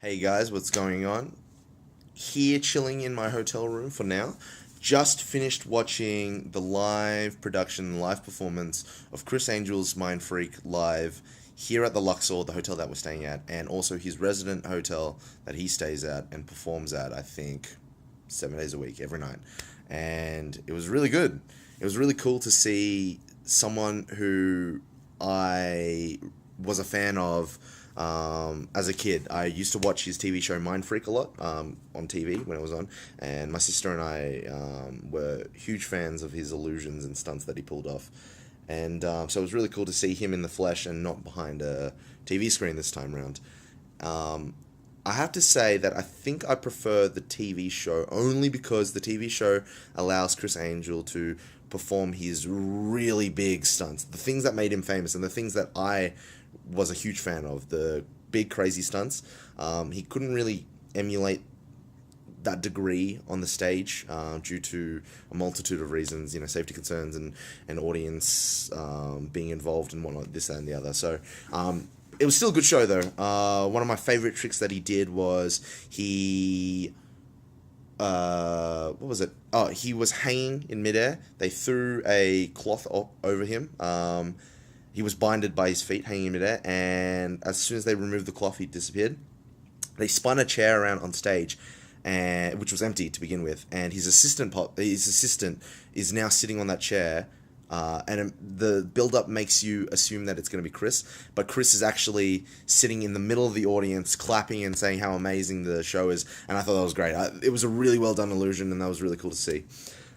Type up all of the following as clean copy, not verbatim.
Hey guys, what's going on? Here chilling in my hotel room for now. Just finished watching the live production, live performance of Chris Angel's Mind Freak live here at the Luxor, the hotel that we're staying at, and also his resident hotel that he stays at and performs at, I think, 7 days a week, every night. And it was really good. It was really cool to see someone who I was a fan of as a kid. I used to watch his TV show Mind Freak a lot on TV when it was on, and my sister and I were huge fans of his illusions and stunts that he pulled off. And so it was really cool to see him in the flesh and not behind a TV screen this time around. I have to say that I think I prefer the TV show only because the TV show allows Chris Angel to perform his really big stunts, the things that made him famous and the things that I was a huge fan of, the big crazy stunts. He couldn't really emulate that degree on the stage due to a multitude of reasons, safety concerns and audience being involved and whatnot, this, that, and the other. So it was still a good show, though. One of my favorite tricks that he did was what was it? Oh, he was hanging in midair. They threw a cloth over him. He was binded by his feet, hanging in midair, and as soon as they removed the cloth, he disappeared. They spun a chair around on stage, which was empty to begin with, and his assistant is now sitting on that chair. And the build-up makes you assume that it's going to be Chris, but Chris is actually sitting in the middle of the audience, clapping and saying how amazing the show is, and I thought that was great. It was a really well-done illusion, and that was really cool to see.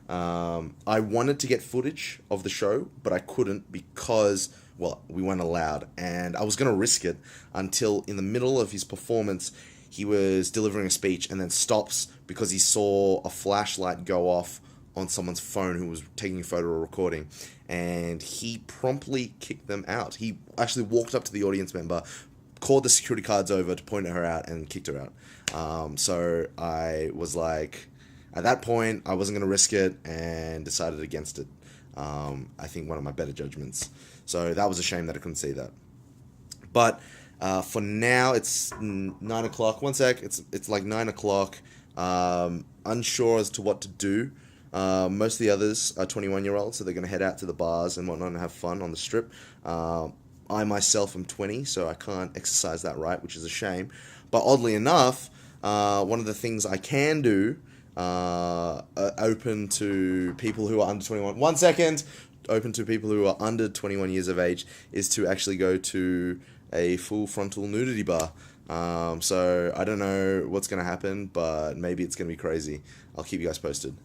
I wanted to get footage of the show, but I couldn't because, well, we weren't allowed, and I was going to risk it until in the middle of his performance, he was delivering a speech and then stops because he saw a flashlight go off on someone's phone who was taking a photo or recording, and he promptly kicked them out. He actually walked up to the audience member, called the security guards over to point her out, and kicked her out. So I was like, at that point, I wasn't going to risk it and decided against it. I think one of my better judgments. So that was a shame that I couldn't see that. But for now, it's 9 o'clock. One sec, it's like 9 o'clock. Unsure as to what to do. Most of the others are 21-year-olds, so they're going to head out to the bars and whatnot and have fun on the strip. I myself am 20, so I can't exercise that right, which is a shame. But oddly enough, one of the things I can do, open to people who are under 21. 1 second! Open to people who are under 21 years of age, is to actually go to a full frontal nudity bar. So I don't know what's going to happen, but maybe it's going to be crazy. I'll keep you guys posted.